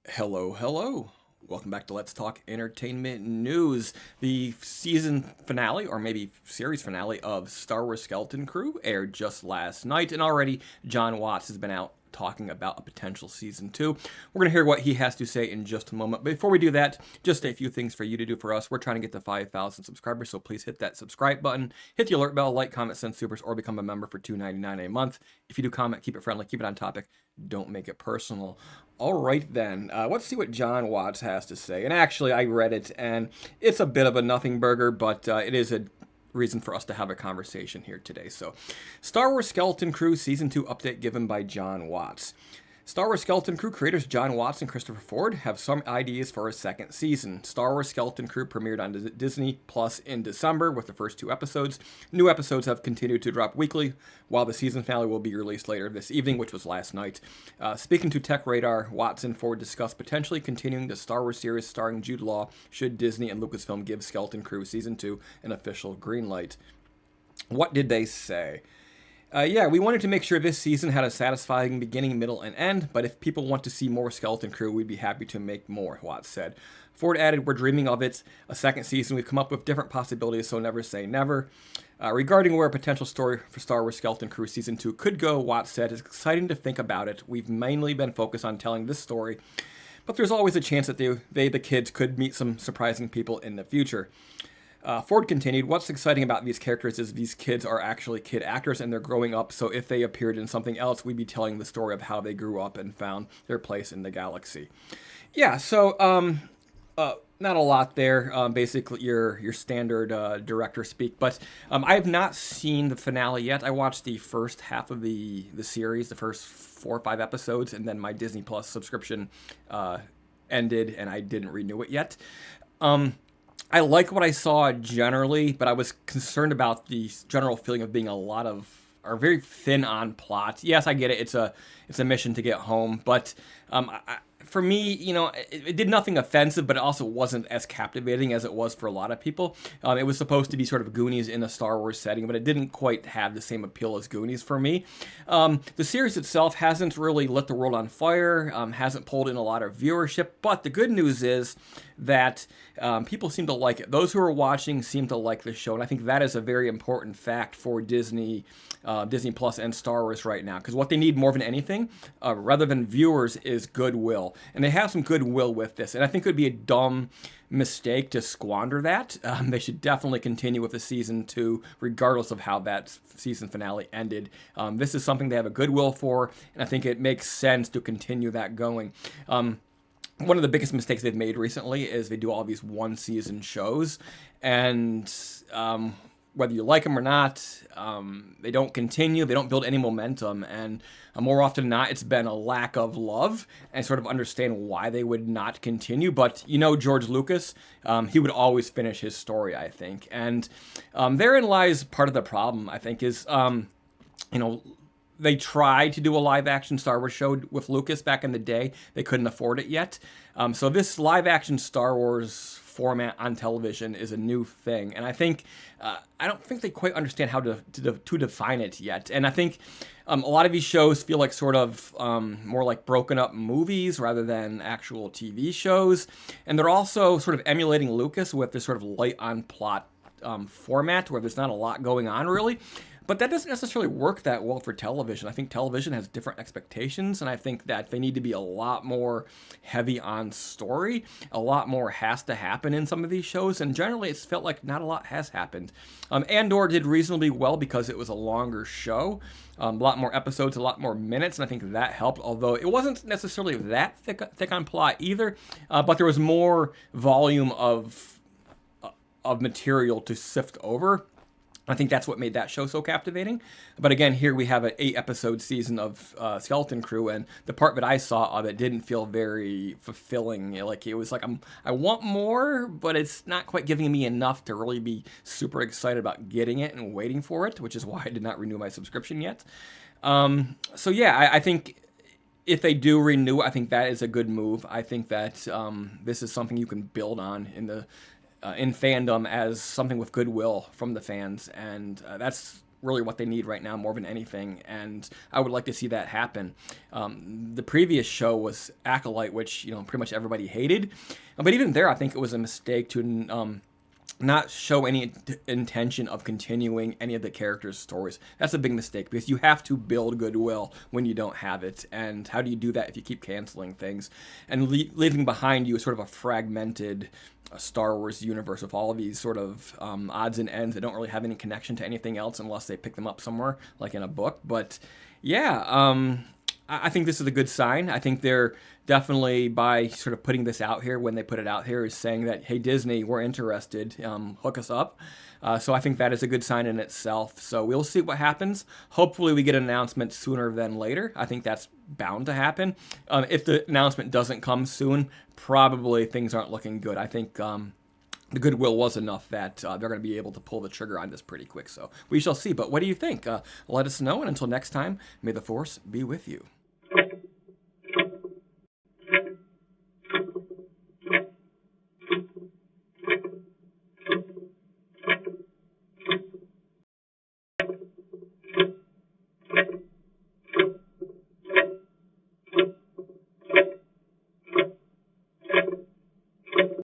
Hello, hello. Welcome back to Let's Talk Entertainment News. The season finale, or maybe series finale, of Star Wars Skeleton Crew aired just last night, and already John Watts has been out talking about a potential season 2. We're going to hear what he has to say in just a moment. But before we do that, just a few things for you to do for us. We're trying to get to 5,000 subscribers, so please hit that subscribe button, hit the alert bell, like, comment, send supers, or become a member for $2.99 a month. If you do comment, keep it friendly, keep it on topic, don't make it personal. All right, then. Let's see what John Watts has to say. And actually, I read it, and it's a bit of a nothing burger, but it is a reason for us to have a conversation here today. So, Star Wars Skeleton Crew Season 2 update given by John Watts. Star Wars Skeleton Crew creators John Watts and Christopher Ford have some ideas for a second season. Star Wars Skeleton Crew premiered on Disney Plus in December with the first 2 episodes. New episodes have continued to drop weekly, while the season finale will be released later this evening, which was last night. Speaking to TechRadar, Watts and Ford discussed potentially continuing the Star Wars series starring Jude Law should Disney and Lucasfilm give Skeleton Crew Season 2 an official green light. What did they say? We wanted to make sure this season had a satisfying beginning, middle, and end, but if people want to see more Skeleton Crew, we'd be happy to make more, Watts said. Ford added, "We're dreaming of it. A second season. We've come up with different possibilities, so never say never." Regarding where a potential story for Star Wars Skeleton Crew Season 2 could go, Watts said, "It's exciting to think about it. We've mainly been focused on telling this story, but there's always a chance that the kids, could meet some surprising people in the future." Ford continued, "What's exciting about these characters is these kids are actually kid actors and they're growing up, so if they appeared in something else, we'd be telling the story of how they grew up and found their place in the galaxy." Yeah, so not a lot there. Basically, your standard director speak. But I have not seen the finale yet. I watched the first half of the series, the first 4 or 5 episodes, and then my Disney Plus subscription ended, and I didn't renew it yet. I like what I saw generally, but I was concerned about the general feeling of being a lot of, or very thin on plot. Yes, I get it. It's a mission to get home, but for me, it did nothing offensive, but it also wasn't as captivating as it was for a lot of people. It was supposed to be sort of Goonies in a Star Wars setting, but it didn't quite have the same appeal as Goonies for me. The series itself hasn't really lit the world on fire, hasn't pulled in a lot of viewership, but the good news is that people seem to like it. Those who are watching seem to like the show, and I think that is a very important fact for Disney Plus and Star Wars right now, because what they need more than anything, rather than viewers, is goodwill. And they have some goodwill with this, and I think it would be a dumb mistake to squander that. They should definitely continue with the season 2, regardless of how that season finale ended. This is something they have a goodwill for, and I think it makes sense to continue that going. One of the biggest mistakes they've made recently is they do all these one-season shows, and whether you like them or not, they don't continue, they don't build any momentum, and more often than not, it's been a lack of love, and I sort of understand why they would not continue, but George Lucas, he would always finish his story, I think, and therein lies part of the problem, I think, is, they tried to do a live-action Star Wars show with Lucas back in the day. They couldn't afford it yet. So this live-action Star Wars format on television is a new thing, and I think I don't think they quite understand how to define it yet. And I think a lot of these shows feel like sort of more like broken up movies rather than actual TV shows, and they're also sort of emulating Lucas with this sort of light on plot format where there's not a lot going on really. But that doesn't necessarily work that well for television. I think television has different expectations, and I think that they need to be a lot more heavy on story. A lot more has to happen in some of these shows, and generally it's felt like not a lot has happened. Andor did reasonably well because it was a longer show, a lot more episodes, a lot more minutes, and I think that helped, although it wasn't necessarily that thick on plot either, but there was more volume of material to sift over. I think that's what made that show so captivating. But again, here we have an 8-episode season of Skeleton Crew, and the part that I saw of it didn't feel very fulfilling. Like it was like I want more, but it's not quite giving me enough to really be super excited about getting it and waiting for it, which is why I did not renew my subscription yet. I think if they do renew, I think that is a good move. I think that this is something you can build on in fandom as something with goodwill from the fans, and that's really what they need right now more than anything, and I would like to see that happen. The previous show was Acolyte, which pretty much everybody hated, but even there, I think it was a mistake to not show any intention of continuing any of the characters' stories. That's a big mistake because you have to build goodwill when you don't have it. And how do you do that if you keep canceling things and leaving behind you sort of a fragmented Star Wars universe with all of these sort of odds and ends that don't really have any connection to anything else unless they pick them up somewhere, like in a book. But yeah, I think this is a good sign. I think they're definitely, by sort of putting this out here when they put it out here, is saying that, hey, Disney, we're interested, hook us up. So I think that is a good sign in itself. So we'll see what happens. Hopefully we get an announcement sooner than later. I think that's bound to happen. If the announcement doesn't come soon, probably things aren't looking good. I think the goodwill was enough that they're going to be able to pull the trigger on this pretty quick. So we shall see. But what do you think? Let us know. And until next time, may the Force be with you.